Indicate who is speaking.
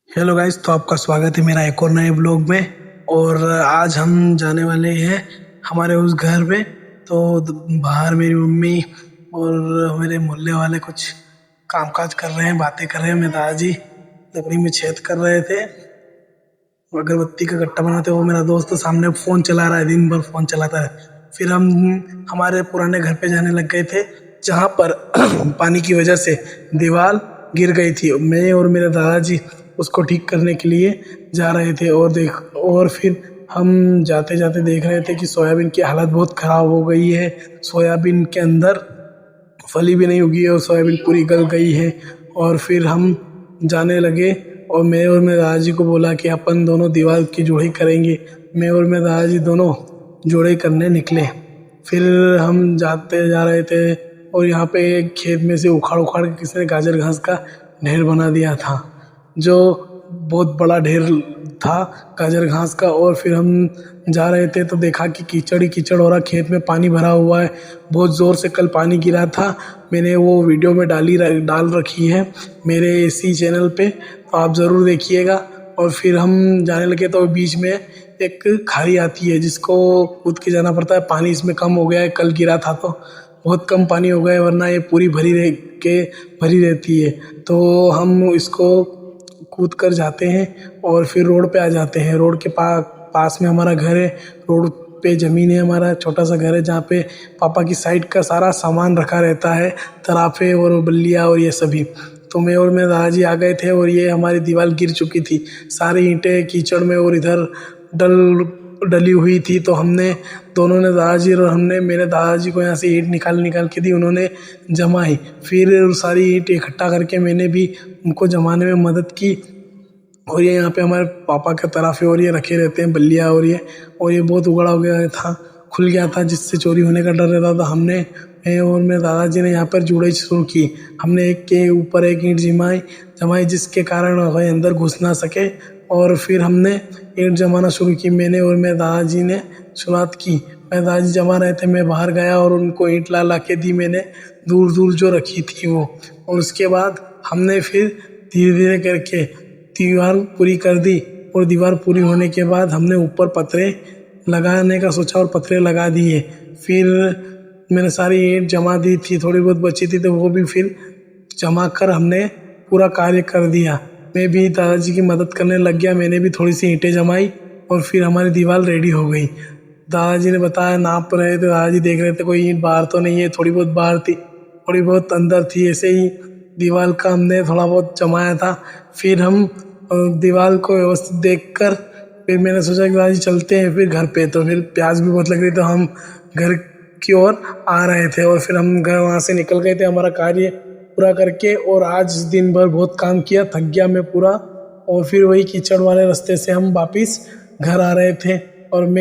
Speaker 1: Hello guys, तो आपका स्वागत है मेरा एक और नए ब्लॉग में। और आज हम जाने वाले हैं हमारे उस घर में। तो बाहर मेरी मम्मी और मेरे मोहल्ले वाले कुछ कामकाज कर रहे हैं, बातें कर रहे हैं। मेरे दादाजी लकड़ी में छेद कर रहे थे, अगरबत्ती का गट्टा बनाते। वो मेरा दोस्त सामने फ़ोन चला रहा है, दिन भर फ़ोन चलाता है। फिर हम हमारे पुराने घर पे जाने लग गए थे, जहाँ पर पानी की वजह से दीवार गिर गई थी। मैं और मेरे दादाजी उसको ठीक करने के लिए जा रहे थे। और फिर हम जाते जाते देख रहे थे कि सोयाबीन की हालत बहुत ख़राब हो गई है। सोयाबीन के अंदर फली भी नहीं उगी है और सोयाबीन पूरी गल गई है। और फिर हम जाने लगे और मैं और मेरे दादाजी को बोला कि अपन दोनों दीवार की जोड़ी करेंगे। मैं और मेरे दादाजी दोनों जोड़े करने निकले। फिर हम जाते जा रहे थे और यहाँ पे एक खेत में से उखाड़ उखाड़ के किसी ने गाजर घास का ढेर बना दिया था, जो बहुत बड़ा ढेर था गाजर घास का। और फिर हम जा रहे थे तो देखा कि कीचड़ ही कीचड़ हो रहा, खेत में पानी भरा हुआ है। बहुत ज़ोर से कल पानी गिरा था, मैंने वो वीडियो में डाल रखी है मेरे इसी चैनल पे, तो आप ज़रूर देखिएगा। और फिर हम जाने लगे तो बीच में एक खाई आती है जिसको कूद के जाना पड़ता है। पानी इसमें कम हो गया है, कल गिरा था तो बहुत कम पानी हो गया है, वरना ये पूरी भरी रहती है। तो हम इसको कूद कर जाते हैं और फिर रोड पे आ जाते हैं। रोड के पास में हमारा घर है। रोड पे ज़मीन है, हमारा छोटा सा घर है जहाँ पे पापा की साइड का सारा सामान रखा रहता है, तराफे और बल्लियाँ और ये सभी। तो मैं और मेरे दादाजी आ गए थे और ये हमारी दीवार गिर चुकी थी, सारी ईंटें कीचड़ में और इधर डली हुई थी। तो हमने दोनों ने, दादाजी और हमने, मेरे दादाजी को यहाँ से ईंट निकाल के दी, उन्होंने जमाई। फिर सारी ईंट इकट्ठा करके मैंने भी उनको जमाने में मदद की। और ये यहाँ पे हमारे पापा के तरफ है और ये रखे रहते हैं बल्लियाँ। और ये बहुत उगड़ा हो गया था, खुल गया था, जिससे चोरी होने का डर रहता था। मैं और मेरे दादाजी ने यहाँ पर जुड़ाई शुरू की। हमने एक के ऊपर एक ईंट जमाई जिसके कारण वह अंदर घुस ना सके। और फिर हमने ईंट जमाना शुरू की। मैंने और मेरे दादाजी ने शुरुआत की। मेरे दादाजी जमा रहे थे, मैं बाहर गया और उनको ईंट ला के दी मैंने, दूर दूर जो रखी थी वो। और उसके बाद हमने फिर धीरे धीरे करके दीवार पूरी कर दी। और दीवार पूरी होने के बाद हमने ऊपर पतरे लगाने का सोचा और पतरे लगा दिए। फिर मैंने सारी ईंट जमा दी थी, थोड़ी बहुत बची थी तो वो भी फिर जमा कर हमने पूरा कार्य कर दिया। मैं भी दादाजी की मदद करने लग गया, मैंने भी थोड़ी सी ईंटें जमाई और फिर हमारी दीवार रेडी हो गई। दादाजी ने बताया, नाप रहे थे, दादाजी देख रहे थे कोई ईंट बाहर तो नहीं है। थोड़ी बहुत बाहर थी, थोड़ी बहुत अंदर थी। ऐसे ही दीवार का हमने थोड़ा बहुत जमाया था। फिर हम दीवार को व्यवस्थित देखकर फिर मैंने सोचा कि दादाजी चलते हैं फिर घर पे। तो फिर प्यास भी बहुत लग रही, तो हम घर की ओर आ रहे थे और फिर हम घर वहाँ से निकल गए थे हमारा कार्य पूरा करके। और आज दिन भर बहुत काम किया, थक गया मैं पूरा। और फिर वही कीचड़ वाले रास्ते से हम वापिस घर आ रहे थे। और मैं